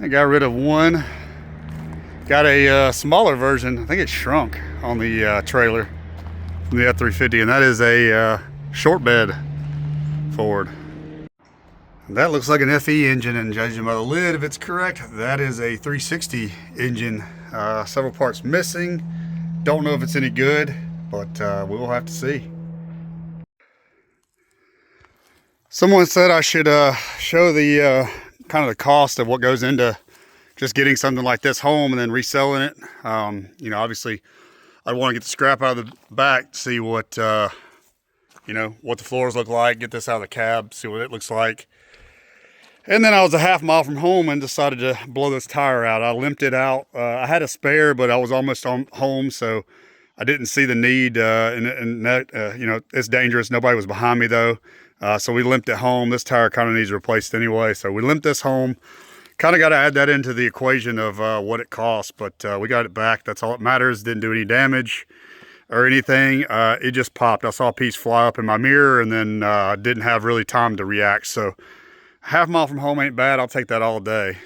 I got rid of one. Got a smaller version. I think it shrunk on the trailer from the F350, and that is a short bed Ford. And that looks like an FE engine, and judging by the lid, if it's correct, that is a 360 engine. Several parts missing. Don't know if it's any good, but we'll have to see. Someone said I should show the kind of the cost of what goes into just getting something like this home and then reselling it. You know, obviously I'd want to get the scrap out of the back to see what, you know, what the floors look like, get this out of the cab, see what it looks like. And then I was a half mile from home and decided to blow this tire out. I limped it out. I had a spare, but I was almost on home, so I didn't see the need, and that, you know, it's dangerous. Nobody was behind me though. So we limped it home. This tire kind of needs replaced anyway. So we limped this home. Kind of got to add that into the equation of what it costs, but we got it back. That's all that matters. Didn't do any damage or anything. It just popped. I saw a piece fly up in my mirror, and then didn't have really time to react. So half mile from home ain't bad. I'll take that all day.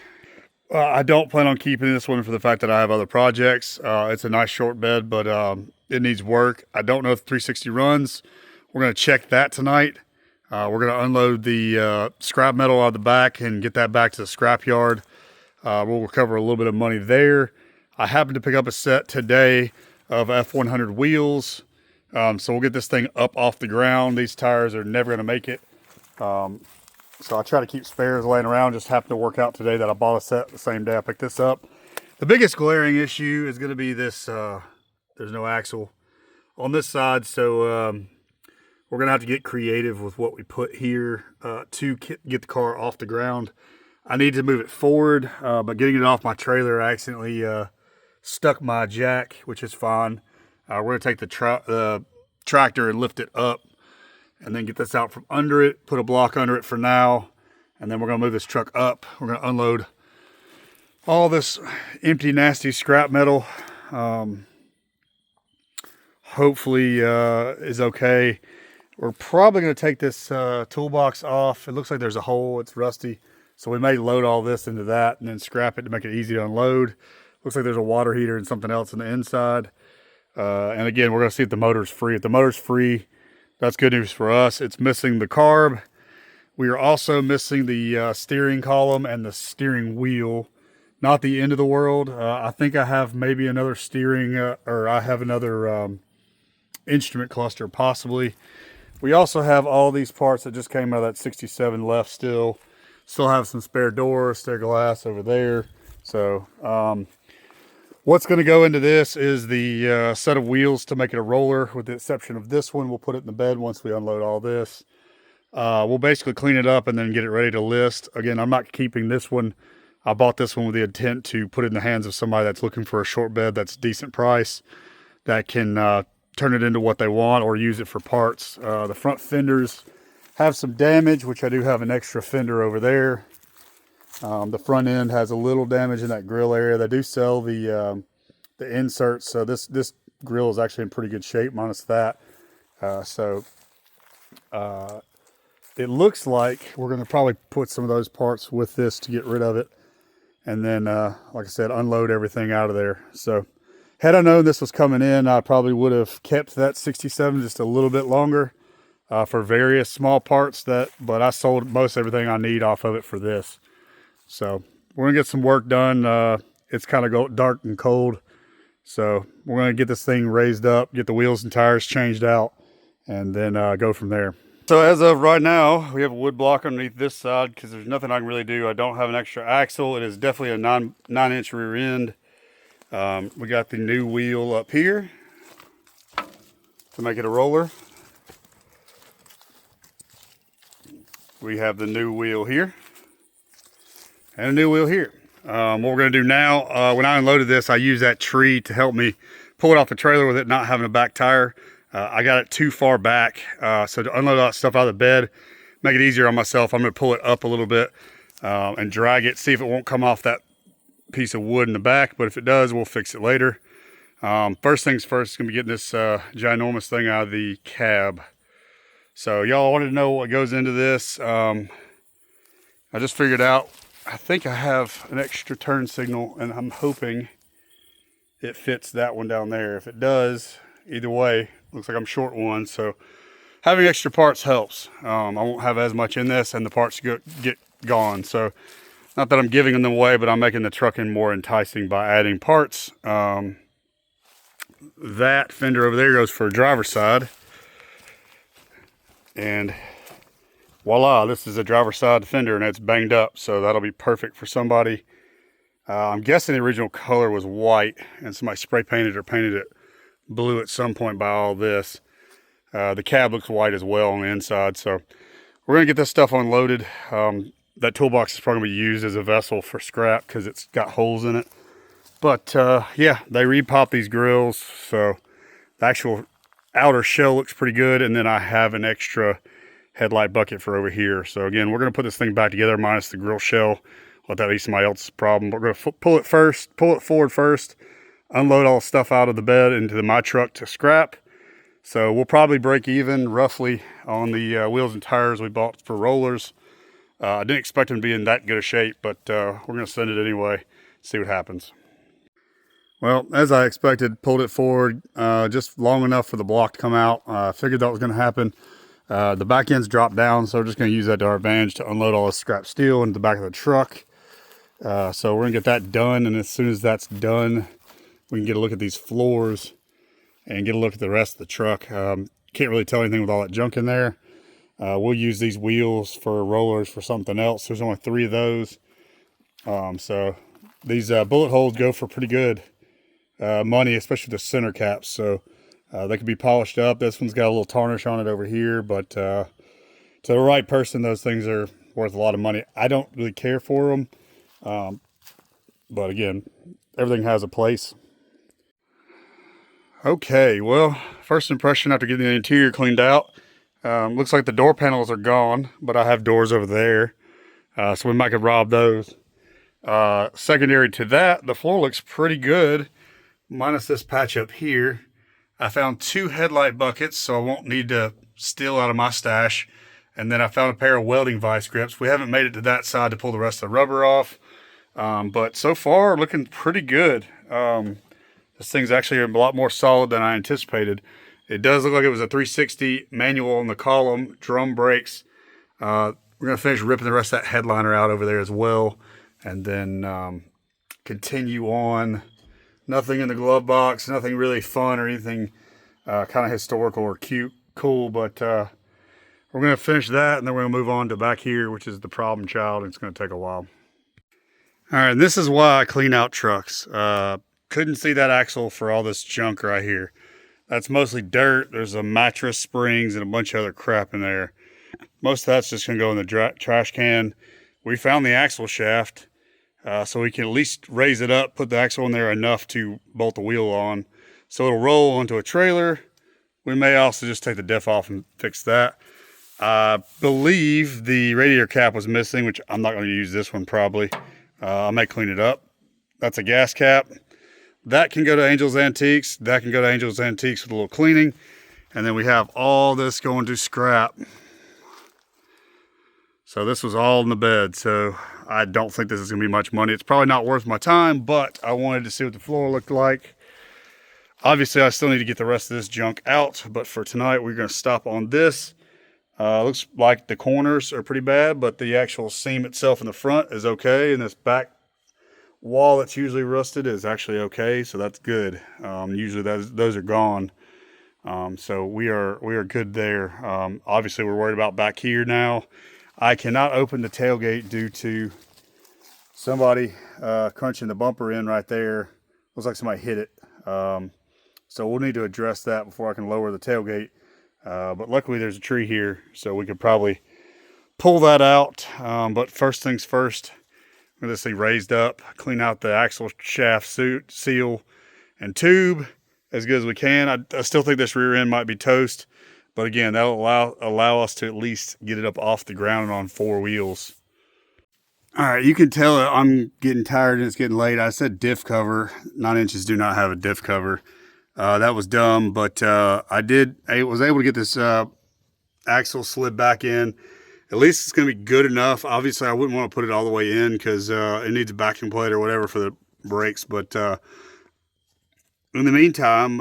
I don't plan on keeping this one for the fact that I have other projects. It's a nice short bed, but it needs work. I don't know if 360 runs. We're going to check that tonight. We're going to unload the scrap metal out of the back and get that back to the scrap yard. We'll recover a little bit of money there. I happened to pick up a set today of F100 wheels. So we'll get this thing up off the ground. These tires are never going to make it. So I try to keep spares laying around. Just happened to work out today that I bought a set the same day I picked this up. The biggest glaring issue is going to be this, there's no axle on this side. So we're going to have to get creative with what we put here to get the car off the ground. I need to move it forward, but getting it off my trailer, I accidentally stuck my jack, which is fine. We're going to take the tractor and lift it up and then get this out from under it, put a block under it for now, and then we're going to move this truck up. We're going to unload all this empty, nasty scrap metal. Hopefully is okay. We're probably going to take this toolbox off. It looks like there's a hole. It's rusty. So we may load all this into that and then scrap it to make it easy to unload. Looks like there's a water heater and something else on the inside. And again, we're going to see if the motor's free. If the motor's free, that's good news for us. It's missing the carb. We are also missing the steering column and the steering wheel. Not the end of the world. I think I have maybe another steering, or I have another instrument cluster possibly. We also have all these parts that just came out of that 67 left still. Still have some spare doors, spare glass over there. So what's going to go into this is the set of wheels to make it a roller, with the exception of this one. We'll put it in the bed once we unload all this. We'll basically clean it up and then get it ready to list. Again, I'm not keeping this one. I bought this one with the intent to put it in the hands of somebody that's looking for a short bed that's a decent price, that can turn it into what they want or use it for parts. The front fenders have some damage, which I do have an extra fender over there. The front end has a little damage in that grill area. They do sell the inserts, so this grill is actually in pretty good shape minus that. It looks like we're going to probably put some of those parts with this to get rid of it, and then like I said, unload everything out of there. So had I known this was coming in, I probably would have kept that 67 just a little bit longer for various small parts, but I sold most everything I need off of it for this. So we're gonna get some work done. It's kind of dark and cold, so we're gonna get this thing raised up, get the wheels and tires changed out, and then go from there. So as of right now, we have a wood block underneath this side because there's nothing I can really do. I don't have an extra axle. It is definitely a 9-inch rear end. We got the new wheel up here to make it a roller. We have the new wheel here and a new wheel here. What we're going to do now, when I unloaded this, I used that tree to help me pull it off the trailer with it not having a back tire. I got it too far back, so to unload all that stuff out of the bed, make it easier on myself, I'm going to pull it up a little bit and drag it, see if it won't come off that piece of wood in the back, but if it does, we'll fix it later. First things first, going to be getting this ginormous thing out of the cab. So y'all wanted to know what goes into this. I just figured out I think I have an extra turn signal, and I'm hoping it fits that one down there. If it does, either way, looks like I'm short one, so having extra parts helps. I won't have as much in this, and the parts get gone. So not that I'm giving them away, but I'm making the trucking more enticing by adding parts. That fender over there goes for driver's side. And voila, this is a driver's side fender, and it's banged up, so that'll be perfect for somebody. I'm guessing the original color was white, and somebody spray painted or painted it blue at some point by all this. The cab looks white as well on the inside, so we're gonna get this stuff unloaded. That toolbox is probably gonna be used as a vessel for scrap because it's got holes in it. But yeah, they repop these grills, so the actual outer shell looks pretty good, and then I have an extra headlight bucket for over here. So again, we're gonna put this thing back together minus the grill shell. Let that be somebody else's problem. We're gonna pull it forward first, unload all the stuff out of the bed into my truck to scrap. So we'll probably break even roughly on the wheels and tires we bought for rollers. I didn't expect them to be in that good a shape, but we're gonna send it anyway, see what happens. Well, as I expected, pulled it forward just long enough for the block to come out. I figured that was gonna happen. The back end's dropped down, so we're just gonna use that to our advantage to unload all this scrap steel into the back of the truck. So we're gonna get that done, and as soon as that's done, we can get a look at these floors and get a look at the rest of the truck. Can't really tell anything with all that junk in there. We'll use these wheels for rollers for something else. There's only 3 of those. So these bullet holes go for pretty good money, especially the center caps. So they can be polished up. This one's got a little tarnish on it over here, but to the right person, those things are worth a lot of money. I don't really care for them. But again, everything has a place. Okay, well, first impression after getting the interior cleaned out, looks like the door panels are gone, but I have doors over there, so we might could rob those. Secondary to that, the floor looks pretty good, minus this patch up here. I found 2 headlight buckets, so I won't need to steal out of my stash. And then I found a pair of welding vice grips. We haven't made it to that side to pull the rest of the rubber off, but so far looking pretty good. This thing's actually a lot more solid than I anticipated. It does look like it was a 360 manual on the column, drum brakes. We're gonna finish ripping the rest of that headliner out over there as well, and then continue on. Nothing in the glove box, nothing really fun or anything kind of historical or cute, cool, but we're gonna finish that, and then we're gonna move on to back here, which is the problem child, and it's gonna take a while. All right, this is why I clean out trucks. Couldn't see that axle for all this junk right here. That's mostly dirt. There's a mattress, springs, and a bunch of other crap in there. Most of that's just gonna go in the trash can. We found the axle shaft, so we can at least raise it up, put the axle in there enough to bolt the wheel on, so it'll roll onto a trailer. We may also just take the diff off and fix that. I believe the radiator cap was missing, which I'm not gonna use this one probably. I may clean it up. That's a gas cap. That can go to Angel's Antiques. That can go to Angel's Antiques with a little cleaning. And then we have all this going to scrap. So this was all in the bed. So I don't think this is gonna be much money. It's probably not worth my time, but I wanted to see what the floor looked like. Obviously, I still need to get the rest of this junk out, but for tonight, we're gonna stop on this. Looks like the corners are pretty bad, but the actual seam itself in the front is okay, and this back wall that's usually rusted is actually okay, so that's good. Usually those are gone, so we are good there. Obviously, we're worried about back here now. I cannot open the tailgate due to somebody crunching the bumper in right there. Looks like somebody hit it, so we'll need to address that before I can lower the tailgate. But luckily there's a tree here, so we could probably pull that out. But first things first, get this thing raised up, clean out the axle shaft seal and tube as good as we can. I still think this rear end might be toast, but again, that'll allow us to at least get it up off the ground and on 4 wheels. All right, you can tell I'm getting tired and it's getting late. I said diff cover. 9 inches do not have a diff cover. That was dumb, but I was able to get this axle slid back in, at least it's going to be good enough. Obviously, I wouldn't want to put it all the way in because it needs a backing plate or whatever for the brakes. But in the meantime,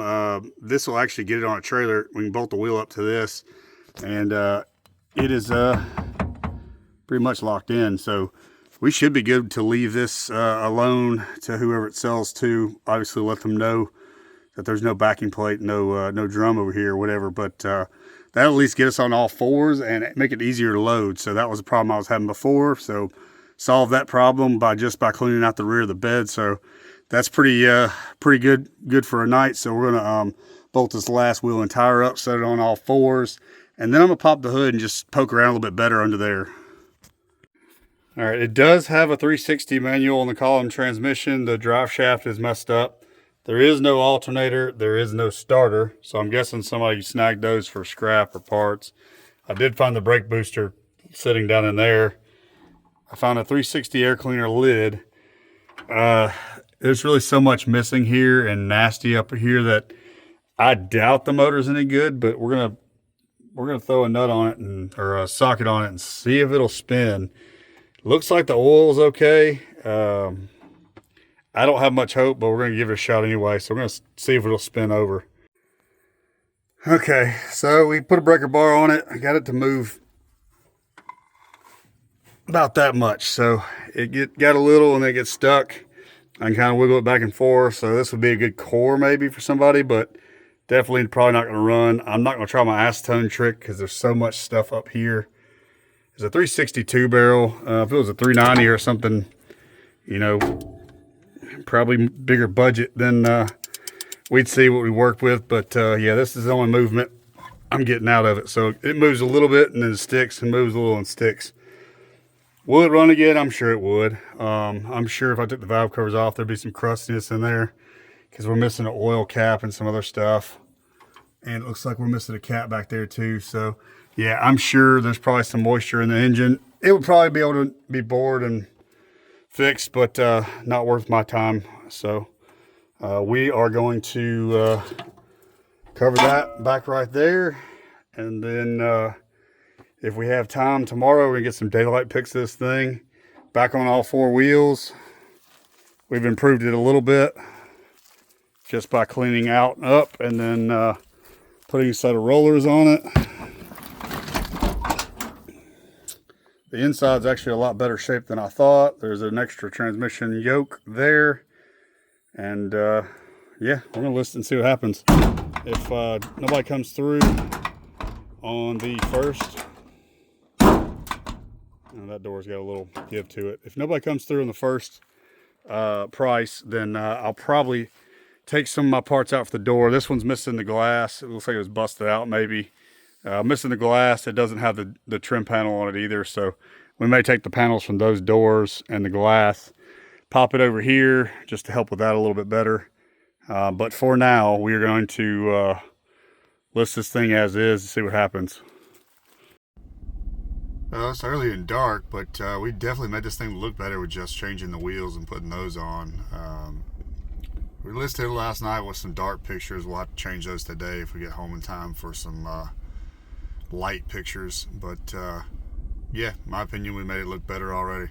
this will actually get it on a trailer. We can bolt the wheel up to this, and it is pretty much locked in. So we should be good to leave this alone to whoever it sells to. Obviously, let them know that there's no backing plate, no drum over here or whatever. But that'll at least get us on all fours and make it easier to load. So that was a problem I was having before. So solve that problem by cleaning out the rear of the bed. So that's pretty good for a night. So we're gonna bolt this last wheel and tire up, set it on all fours, and then I'm gonna pop the hood and just poke around a little bit better under there. All right, it does have a 360 manual on the column transmission. The drive shaft is messed up. There is no alternator, there is no starter, so I'm guessing somebody snagged those for scrap or parts. I did find the brake booster sitting down in there. I found a 360 air cleaner lid. There's really so much missing here and nasty up here that I doubt the motor's any good, but we're gonna throw a nut on it or a socket on it and see if it'll spin. Looks like the oil is okay. I don't have much hope, but we're going to give it a shot anyway. So we're going to see if it'll spin over. Okay, so we put a breaker bar on it. I got it to move about that much. So it got a little and then it gets stuck. I can kind of wiggle it back and forth. So this would be a good core maybe for somebody, but definitely probably not going to run. I'm not going to try my acetone trick because there's so much stuff up here. It's a 362 barrel. If it was a 390 or something, you know, probably bigger budget, then we'd see what we work with. But yeah, this is the only movement I'm getting out of it. So it moves a little bit and then it sticks and moves a little and sticks. Will it run again? I'm sure it would. I'm sure if I took the valve covers off, there'd be some crustiness in there because we're missing an oil cap and some other stuff. And it looks like we're missing a cap back there too. So yeah, I'm sure there's probably some moisture in the engine. It would probably be able to be bored and fixed, but not worth my time. So we are going to cover that back right there. And then if we have time tomorrow, we're gonna get some daylight pics of this thing back on all four wheels. We've improved it a little bit just by cleaning out and up and then putting a set of rollers on it. The inside's actually a lot better shape than I thought. There's an extra transmission yoke there. And yeah, we're gonna list and see what happens. If nobody comes through on the first, that door's got a little give to it. If nobody comes through on the first price, then I'll probably take some of my parts out for the door. This one's missing the glass. It looks like it was busted out maybe. Missing the glass. It doesn't have the trim panel on it either, so we may take the panels from those doors and the glass, pop it over here just to help with that a little bit better. But for now, we are going to list this thing as is and see what happens. Well, it's early and dark, but we definitely made this thing look better with just changing the wheels and putting those on. We listed it last night with some dark pictures. We'll have to change those today if we get home in time for some light pictures. But yeah, in my opinion, we made it look better already.